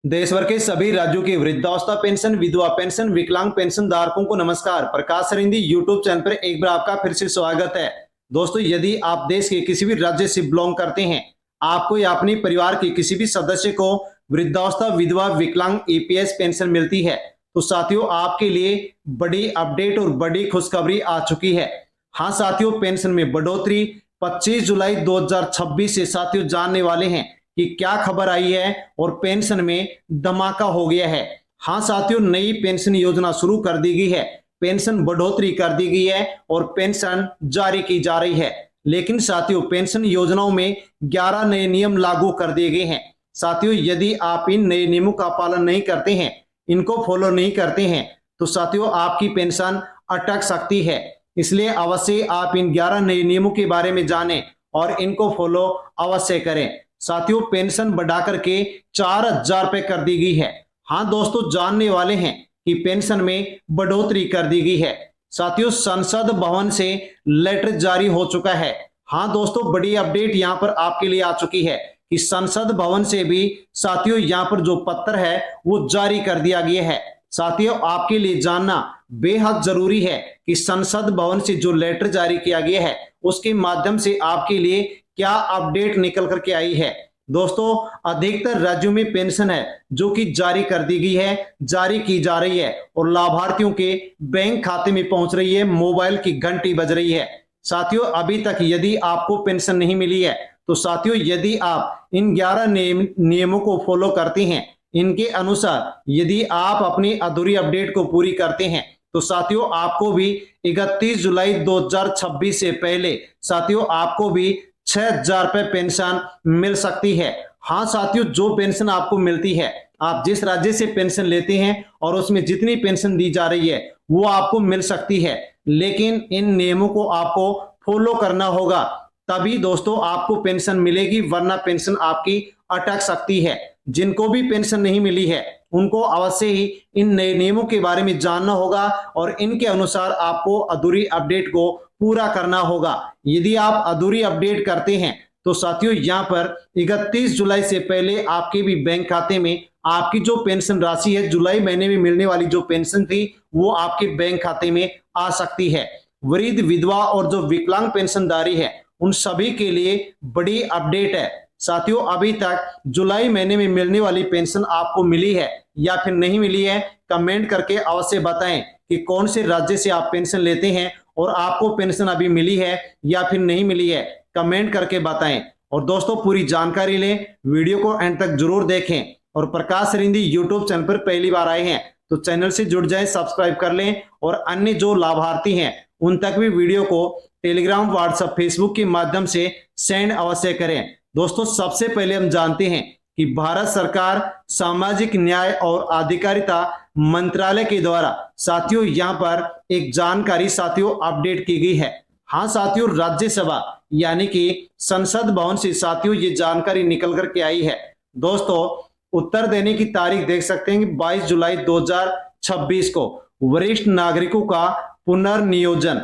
देश भर के सभी राज्यों के वृद्धावस्था पेंशन, विधवा पेंशन, विकलांग पेंशन धारकों को नमस्कार। प्रकाश सरिंदी यूट्यूब चैनल पर एक बार आपका फिर से स्वागत है। दोस्तों, यदि आप देश के किसी भी राज्य से बिलोंग करते हैं, आपको या अपने परिवार के किसी भी सदस्य को वृद्धावस्था, विधवा, विकलांग ईपीएस पेंशन मिलती है, तो साथियों आपके लिए बड़ी अपडेट और बड़ी खुशखबरी आ चुकी है। हाँ साथियों, पेंशन में बढ़ोतरी 25 जुलाई 2026 से साथियों जानने वाले हैं कि क्या खबर आई है और पेंशन में धमाका हो गया है। हाँ साथियों, नई पेंशन योजना शुरू कर दी गई है, पेंशन बढ़ोतरी कर दी गई है और पेंशन जारी की जा रही है। लेकिन साथियों, पेंशन योजनाओं में 11 नए नियम लागू कर दिए गए हैं। साथियों, यदि आप इन नए नियमों का पालन नहीं करते हैं, इनको फॉलो नहीं करते हैं, तो साथियों आपकी पेंशन अटक सकती है। इसलिए अवश्य आप इन 11 नए नियमों के बारे में जानें और इनको फॉलो अवश्य करें। साथियों, पेंशन बढ़ा करके 4,000 रुपए कर दी गई है। हाँ दोस्तों, जानने वाले हैं कि पेंशन में बढ़ोतरी कर दी गई है। साथियों, संसद भवन से लेटर जारी हो चुका है। हाँ दोस्तों, बड़ी अपडेट यहाँ पर आपके लिए आ चुकी है कि संसद भवन से भी साथियों यहाँ पर जो पत्र है वो जारी कर दिया गया है। साथियों, आपके लिए जानना बेहद जरूरी है कि संसद भवन से जो लेटर जारी किया गया है उसके माध्यम से आपके लिए क्या अपडेट निकल करके आई है। दोस्तों, अधिकतर राज्यों में पेंशन है जो कि जारी कर दी गई है, जारी की जा रही है और लाभार्थियों के बैंक खाते में पहुंच रही है, मोबाइल की घंटी बज रही है। साथियों, अभी तक यदि आपको पेंशन नहीं मिली है, तो साथियों यदि आप इन 11 नियमों को फॉलो करते हैं, इनके अनुसार यदि आप अपनी अधूरी अपडेट को पूरी करते हैं, तो साथियों आपको भी 31 जुलाई 2026 से पहले साथियों आपको भी 6,000 रुपए पेंशन मिल सकती है। हाँ साथियों, जो पेंशन आपको मिलती है, आप जिस राज्य से पेंशन लेते हैं और उसमें जितनी पेंशन दी जा रही है वो आपको मिल सकती है, लेकिन इन नियमों को आपको फॉलो करना होगा, तभी दोस्तों आपको पेंशन मिलेगी, वरना पेंशन आपकी अटक सकती है। जिनको भी पेंशन नहीं मिली है उनको अवश्य ही इन नए नियमों के बारे में जानना होगा और इनके अनुसार आपको अधूरी अपडेट को पूरा करना होगा। यदि आप अधूरी अपडेट करते हैं तो साथियों यहाँ पर 31 जुलाई से पहले आपके भी बैंक खाते में आपकी जो पेंशन राशि है, जुलाई महीने में मिलने वाली जो पेंशन थी, वो आपके बैंक खाते में आ सकती है। वृद्ध, विधवा और जो विकलांग पेंशनधारी है उन सभी के लिए बड़ी अपडेट है। साथियों, अभी तक जुलाई महीने में मिलने वाली पेंशन आपको मिली है या फिर नहीं मिली है, कमेंट करके अवश्य बताएं कि कौन से राज्य से आप पेंशन लेते हैं और आपको पेंशन अभी मिली है या फिर नहीं मिली है, कमेंट करके बताएं। और दोस्तों, पूरी जानकारी लें, वीडियो को एंड तक जरूर देखें और प्रकाश सरिंदी यूट्यूब चैनल पर पहली बार आए हैं तो चैनल से जुड़ जाएं, सब्सक्राइब कर लें और अन्य जो लाभार्थी हैं उन तक भी वीडियो को टेलीग्राम, व्हाट्सएप, फेसबुक के माध्यम से सेंड अवश्य करें। दोस्तों, सबसे पहले हम जानते हैं कि भारत सरकार सामाजिक न्याय और अधिकारिता मंत्रालय के द्वारा साथियों यहाँ पर एक जानकारी साथियों अपडेट की गई है। हाँ साथियों, राज्यसभा यानी कि संसद भवन से साथियों ये जानकारी निकल करके आई है। दोस्तों, उत्तर देने की तारीख देख सकते हैं कि 22 जुलाई 2026 को वरिष्ठ नागरिकों का पुनर्नियोजन,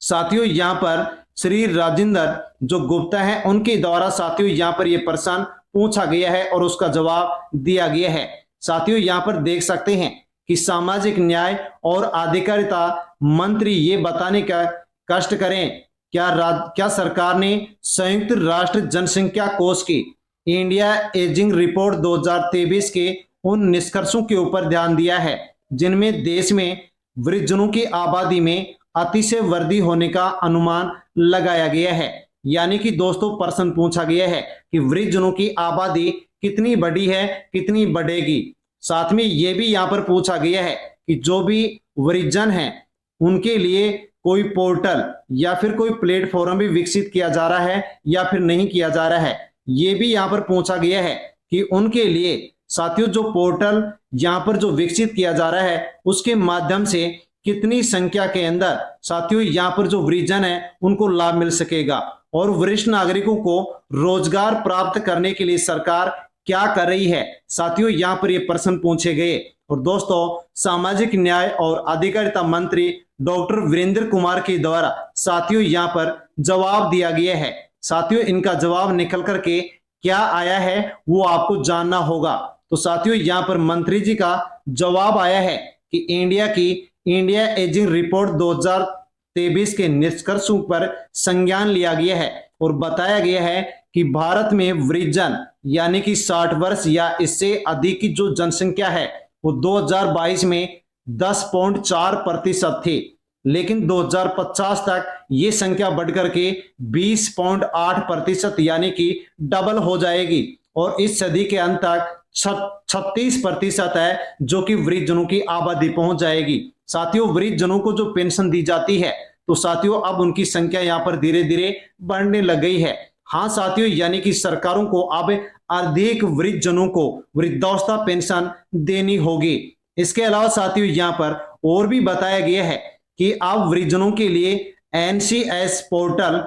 साथियों यहाँ पर श्री राजेंद्र जो गुप्ता है उनके द्वारा साथियों यहाँ पर यह प्रश्न पूछा गया है और उसका जवाब दिया गया है। साथियों, यहाँ पर देख सकते हैं कि सामाजिक न्याय और अधिकारिता मंत्री ये बताने का कष्ट करें क्या सरकार ने संयुक्त राष्ट्र जनसंख्या कोष की इंडिया एजिंग रिपोर्ट 2023 के उन निष्कर्षों के ऊपर ध्यान दिया है जिनमें देश में वृद्धजनों की आबादी में अतिशय वृद्धि होने का अनुमान लगाया गया है। यानी कि दोस्तों प्रश्न पूछा गया है कि वृद्धजनों की आबादी कितनी बढ़ी है, कितनी बढ़ेगी। साथ में यह भी यहाँ पर पूछा गया है कि जो भी वृद्धजन हैं उनके लिए कोई पोर्टल या फिर कोई प्लेटफॉर्म भी विकसित किया जा रहा है या फिर नहीं किया जा रहा है। ये भी यहाँ पर पूछा गया है कि उनके लिए साथियों जो पोर्टल यहाँ पर जो विकसित किया जा रहा है उसके माध्यम से कितनी संख्या के अंदर साथियों यहाँ पर जो वृद्धजन है उनको लाभ मिल सकेगा और वरिष्ठ नागरिकों को रोजगार प्राप्त करने के लिए सरकार क्या कर रही है। साथियों, यहाँ पर ये प्रश्न पूछे गए और दोस्तों सामाजिक न्याय और अधिकारिता मंत्री डॉक्टर वीरेंद्र कुमार के द्वारा साथियों यहाँ पर जवाब दिया गया है। साथियों, इनका जवाब निकल करके क्या आया है वो आपको जानना होगा। तो साथियों यहाँ पर मंत्री जी का जवाब आया है कि इंडिया एजिंग रिपोर्ट 2023 के निष्कर्षों पर संज्ञान लिया गया है और बताया गया है कि भारत में वृद्धजन यानी कि 60 वर्ष या इससे अधिक की जो जनसंख्या है वो 2022 में 10.4% थे, लेकिन 2050 तक ये संख्या बढ़कर के 20.8% यानी कि डबल हो जाएगी और इस सदी के अंत तक 36% है जो कि वृद्धजनों की आबादी पहुंच जाएगी। साथियों, वृद्धजनों को जो पेंशन दी जाती है तो साथियों अब उनकी संख्या यहाँ पर धीरे धीरे बढ़ने लग गई है। हाँ साथियों, यानी कि सरकारों को अब अधिक वृद्धजनों को वृद्धावस्था पेंशन देनी होगी। इसके अलावा साथियों यहाँ पर और भी बताया गया है कि अब वृद्धजनों के लिए एनसीएस पोर्टल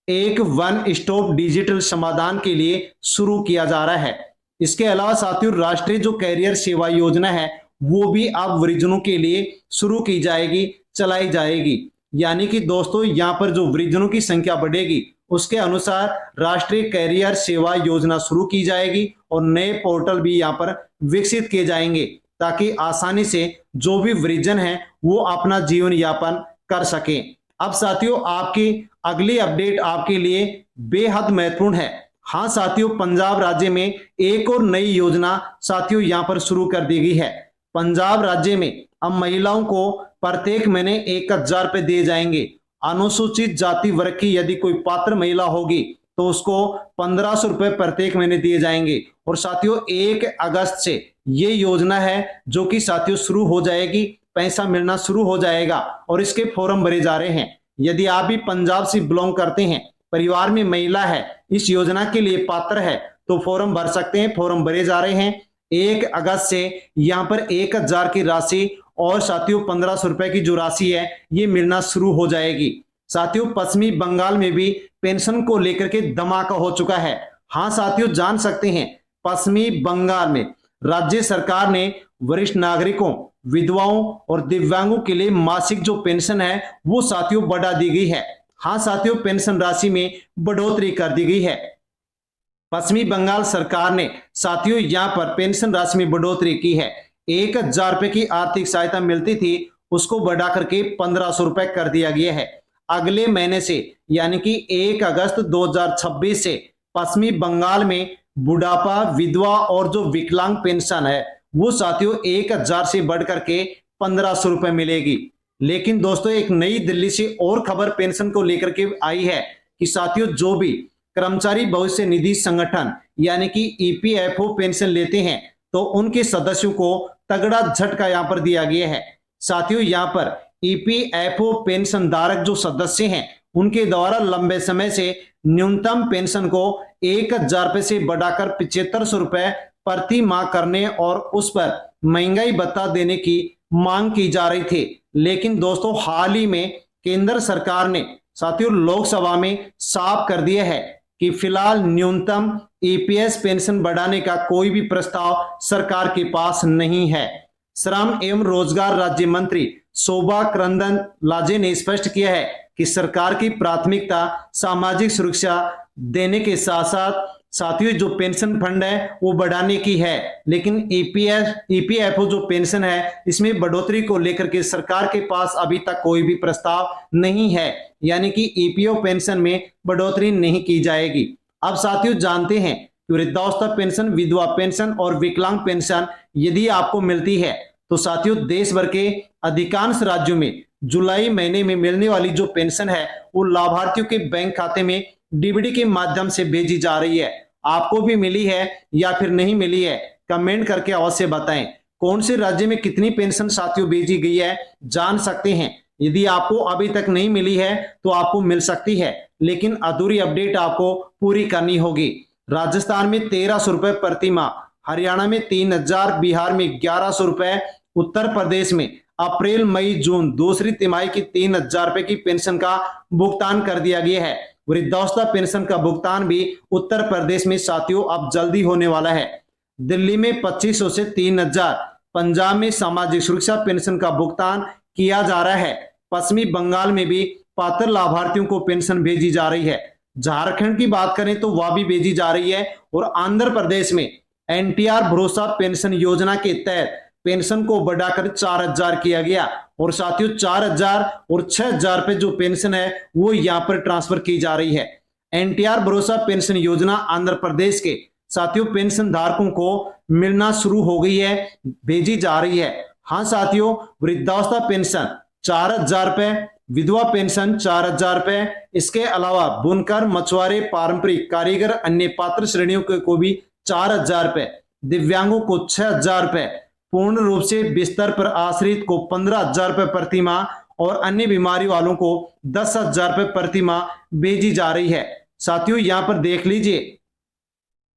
एक वन स्टॉप डिजिटल समाधान के लिए शुरू किया जा रहा है। इसके अलावा साथियों राष्ट्रीय जो कैरियर सेवा योजना है वो भी अब वृद्धजनों के लिए शुरू की जाएगी, चलाई जाएगी। यानी कि दोस्तों यहाँ पर जो वृद्धजनों की संख्या बढ़ेगी उसके अनुसार राष्ट्रीय कैरियर सेवा योजना शुरू की जाएगी और नए पोर्टल भी यहाँ पर विकसित किए जाएंगे ताकि आसानी से जो भी वृद्धजन है वो अपना जीवन यापन कर सके। अब साथियों आपकी अगली अपडेट आपके लिए बेहद महत्वपूर्ण है। हाँ साथियों, पंजाब राज्य में एक और नई योजना साथियों यहाँ पर शुरू कर दी गई है। पंजाब राज्य में अब महिलाओं को प्रत्येक महीने 1000 रुपए दिए जाएंगे। अनुसूचित जाति वर्ग की यदि कोई पात्र महिला होगी तो उसको 1500 रुपए प्रत्येक महीने दिए जाएंगे। और साथियों 1 अगस्त से ये योजना है जो कि साथियों शुरू हो जाएगी, पैसा मिलना शुरू हो जाएगा और इसके फॉर्म भरे जा रहे हैं। यदि आप भी पंजाब से बिलोंग करते हैं, परिवार में महिला है, इस योजना के लिए पात्र है तो फॉर्म भर सकते हैं। फॉर्म भरे जा रहे हैं। 1 अगस्त से यहाँ पर 1000 की राशि और साथियों 1500 रुपए की जो राशि है ये मिलना शुरू हो जाएगी। साथियों पश्चिमी बंगाल में भी पेंशन को लेकर के धमाका हो चुका है। हाँ साथियों, जान सकते हैं पश्चिमी बंगाल में राज्य सरकार ने वरिष्ठ नागरिकों, विधवाओं और दिव्यांगों के लिए मासिक जो पेंशन है वो साथियों बढ़ा दी गई है। हाँ साथियों, पेंशन राशि में बढ़ोतरी कर दी गई है। पश्चिमी बंगाल सरकार ने साथियों यहाँ पर पेंशन राशि में बढ़ोतरी की है। 1000 रुपए की आर्थिक सहायता मिलती थी उसको बढ़ा करके 1500 रुपए कर दिया गया है। अगले महीने से यानी कि 1 अगस्त 2026 से पश्चिमी बंगाल में बुढ़ापा, विधवा और जो विकलांग पेंशन है वो साथियों 1000 से बढ़ करके 1500 रुपए मिलेगी। लेकिन दोस्तों एक नई दिल्ली से और खबर पेंशन को लेकर के आई है कि साथियों जो भी कर्मचारी भविष्य निधि संगठन यानी कि ईपीएफओ पेंशन लेते हैं तो उनके सदस्यों को तगड़ा झटका यहाँ पर दिया गया है। साथियों यहाँ पर ईपीएफओ पेंशन धारक जो सदस्य हैं उनके द्वारा लंबे समय से न्यूनतम पेंशन को 1000 रुपए से बढ़ाकर 7500 रुपए प्रति माह करने और उस पर महंगाई भत्ता देने की मांग की जा रही थी। लेकिन दोस्तों हाल ही में केंद्र सरकार ने साथियों लोकसभा में साफ कर दिया है कि फिलहाल न्यूनतम ईपीएस पेंशन बढ़ाने का कोई भी प्रस्ताव सरकार के पास नहीं है। श्रम एवं रोजगार राज्य मंत्री शोभा करंदलाजे ने स्पष्ट किया है कि सरकार की प्राथमिकता सामाजिक सुरक्षा देने के साथ साथ साथियों जो पेंशन फंड है वो बढ़ाने की है। लेकिन ईपीएफओ जो पेंशन है इसमें बढ़ोतरी को लेकर के सरकार के पास अभी तक कोई भी प्रस्ताव नहीं है, यानी कि ईपीएफओ पेंशन में बढ़ोतरी नहीं की जाएगी। अब साथियों जानते हैं कि वृद्धावस्था पेंशन, विधवा पेंशन और विकलांग पेंशन यदि आपको मिलती है तो साथियों देश भर के अधिकांश राज्यों में जुलाई महीने में मिलने वाली जो पेंशन है वो लाभार्थियों के बैंक खाते में डीबीडी के माध्यम से भेजी जा रही है। आपको भी मिली है या फिर नहीं मिली है, कमेंट करके अवश्य बताएं। कौन से राज्य में कितनी पेंशन साथियों भेजी गई है जान सकते हैं। यदि आपको अभी तक नहीं मिली है तो आपको मिल सकती है, लेकिन अधूरी अपडेट आपको पूरी करनी होगी। राजस्थान में 1300 रुपए प्रति माह, हरियाणा में 3000, बिहार में 1100 रुपए, उत्तर प्रदेश में अप्रैल मई जून दूसरी तिमाही की 3000 रुपए की पेंशन का भुगतान कर दिया गया है। वृद्धावस्था पेंशन का भुगतान भी उत्तर प्रदेश में साथियों अब जल्दी होने वाला है। दिल्ली में 2500 से 3000, पंजाब में सामाजिक सुरक्षा पेंशन का भुगतान किया जा रहा है। पश्चिमी बंगाल में भी पात्र लाभार्थियों को पेंशन भेजी जा रही है। झारखंड की बात करें तो वह भी भेजी जा रही है और आंध्र प्रदेश में एनटीआर भरोसा पेंशन योजना के तहत पेंशन को बढ़ाकर 4,000 किया गया और साथियों 4,000 और 6,000 रुपए जो पेंशन है वो यहाँ पर ट्रांसफर की जा रही है। एनटीआर भरोसा पेंशन योजना आंध्र प्रदेश के साथियों पेंशन धारकों को मिलना शुरू हो गई है, भेजी जा रही है। हाँ साथियों, वृद्धावस्था पेंशन 4,000 रुपए, विधवा पेंशन 4,000 रुपए, इसके अलावा बुनकर, मछुआरे, पारंपरिक कारीगर, अन्य पात्र श्रेणियों को भी 4,000 रुपए, दिव्यांगों को 6,000 रुपए, पूर्ण रूप से बिस्तर पर आश्रित को 15,000 रुपए प्रति माह और अन्य बीमारी वालों को 10,000 रुपए प्रति माह भेजी जा रही है। साथियों यहां पर देख लीजिए,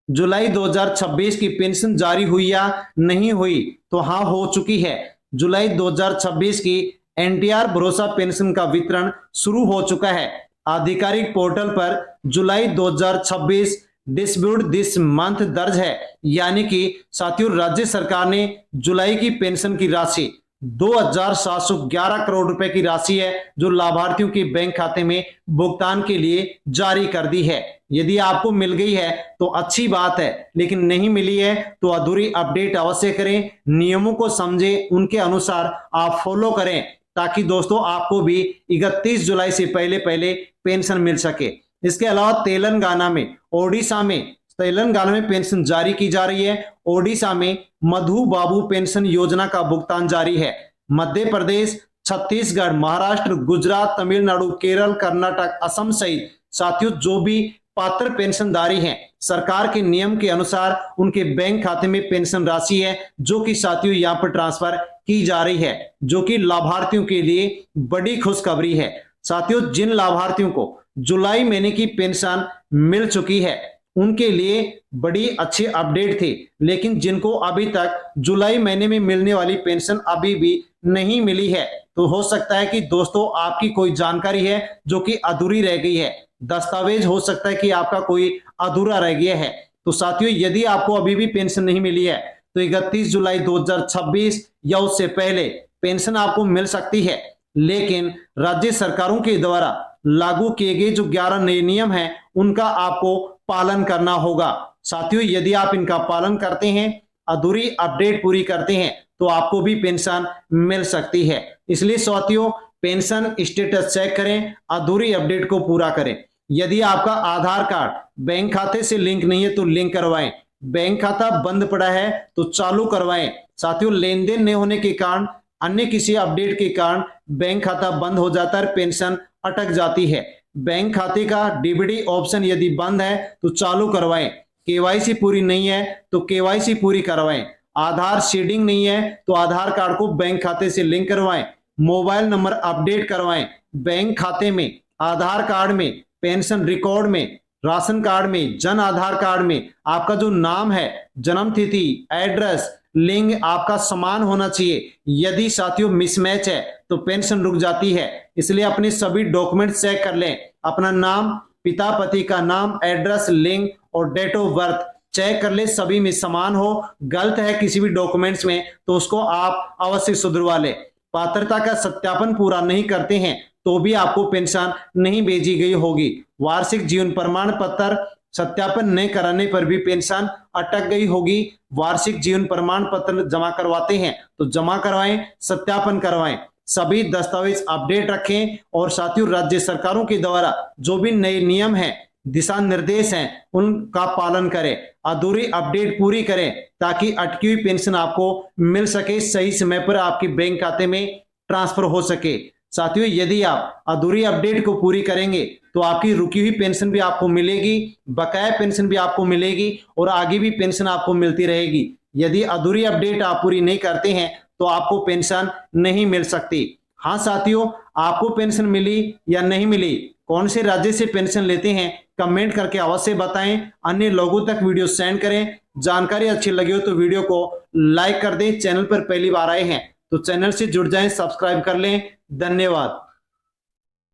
जुलाई 2026 की पेंशन जारी हुई या नहीं हुई, तो हाँ हो चुकी है। जुलाई 2026 की एनटीआर भरोसा पेंशन का वितरण शुरू हो चुका है। आधिकारिक पोर्टल पर जुलाई 2026 डिस्ट्रीब्यूट दिस मंथ दर्ज है, यानी कि साथियों राज्य सरकार ने जुलाई की पेंशन की राशि 2,711 करोड़ रुपए की राशि है जो लाभार्थियों के बैंक खाते में भुगतान के लिए जारी कर दी है। यदि आपको मिल गई है तो अच्छी बात है, लेकिन नहीं मिली है तो अधूरी अपडेट अवश्य करें, नियमों को समझें, उनके अनुसार आप फॉलो करें ताकि दोस्तों आपको भी 31 जुलाई से पहले पहले पेंशन मिल सके। इसके अलावा तेलंगाना में, ओडिशा में, तेलंगाना में पेंशन जारी की जा रही है। ओडिशा में मधु बाबू पेंशन योजना का भुगतान जारी है। मध्य प्रदेश, छत्तीसगढ़, महाराष्ट्र, गुजरात, तमिलनाडु, केरल, कर्नाटक, असम सहित साथियों जो भी पात्र पेंशनधारी हैं, सरकार के नियम के अनुसार उनके बैंक खाते में पेंशन राशि है जो कि साथियों यहाँ पर ट्रांसफर की जा रही है, जो कि लाभार्थियों के लिए बड़ी खुशखबरी है। साथियों जिन लाभार्थियों को जुलाई महीने की पेंशन मिल चुकी है उनके लिए बड़ी अच्छी अपडेट थी, लेकिन जिनको अभी तक जुलाई महीने में मिलने वाली पेंशन अभी भी नहीं मिली है, तो हो सकता है कि दोस्तों आपकी कोई जानकारी है जो कि अधूरी रह गई है, दस्तावेज हो सकता है कि आपका कोई अधूरा रह गया है। तो साथियों यदि आपको अभी भी पेंशन नहीं मिली है तो 31 जुलाई 2026 या उससे पहले पेंशन आपको मिल सकती है, लेकिन राज्य सरकारों के द्वारा लागू किए गए जो 11 नए नियम हैं उनका आपको पालन करना होगा। साथियों यदि आप इनका पालन करते हैं, अधूरी अपडेट पूरी करते हैं, तो आपको भी पेंशन मिल सकती है। इसलिए साथियों पेंशन स्टेटस चेक करें, अधूरी अपडेट को पूरा करें। यदि आपका आधार कार्ड बैंक खाते से लिंक नहीं है तो लिंक करवाएं, बैंक खाता बंद पड़ा है तो चालू करवाएं। साथियों लेन देन नहीं होने के कारण, अन्य किसी अपडेट के कारण बैंक खाता बंद हो जाता है, पेंशन अटक जाती है। बैंक खाते का डीबीडी ऑप्शन यदि बंद है तो चालू करवाएं, केवाईसी पूरी नहीं है तो केवाईसी पूरी करवाएं, आधार सीडिंग नहीं है तो आधार कार्ड को बैंक खाते से लिंक करवाएं, मोबाइल नंबर अपडेट करवाएं, बैंक खाते में, आधार कार्ड में, पेंशन रिकॉर्ड में, राशन कार्ड में, जन आधार कार्ड में आपका जो नाम है, जन्म तिथि, एड्रेस, लिंग आपका समान होना चाहिए। यदि साथियों मिसमैच है तो पेंशन रुक जाती है, इसलिए अपने सभी डॉक्यूमेंट चेक कर लें, अपना नाम, पिता पति का नाम, एड्रेस, लिंग और डेट ऑफ बर्थ चेक कर ले, सभी में समान हो। गलत है किसी भी डॉक्यूमेंट्स में तो उसको आप अवश्य सुधरवा ले। पात्रता का सत्यापन पूरा नहीं करते हैं तो भी आपको पेंशन नहीं भेजी गई होगी। वार्षिक जीवन प्रमाण पत्र सत्यापन नहीं कराने पर भी पेंशन अटक गई होगी। वार्षिक जीवन प्रमाण पत्र जमा करवाते हैं तो जमा करवाएं, सत्यापन करवाएं, सभी दस्तावेज अपडेट रखें और साथियों राज्य सरकारों के द्वारा जो भी नए नियम हैं, दिशा निर्देश हैं, उनका पालन करें, अधूरी अपडेट पूरी करें ताकि अटकी हुई पेंशन आपको मिल सके, सही समय पर आपके बैंक खाते में ट्रांसफर हो सके। साथियों यदि आप अधूरी अपडेट को पूरी करेंगे तो आपकी रुकी हुई पेंशन भी आपको मिलेगी, बकाया पेंशन भी आपको मिलेगी और आगे भी पेंशन आपको मिलती रहेगी। यदि अधूरी अपडेट आप पूरी नहीं करते हैं तो आपको पेंशन नहीं मिल सकती। हाँ साथियों, आपको पेंशन मिली या नहीं मिली, कौन से राज्य से पेंशन लेते हैं, कमेंट करके अवश्य बताएं, अन्य लोगों तक वीडियो सेंड करें। जानकारी अच्छी लगी हो तो वीडियो को लाइक कर दें। चैनल पर पहली बार आए हैं तो चैनल से जुड़ जाएं, सब्सक्राइब कर लें। धन्यवाद।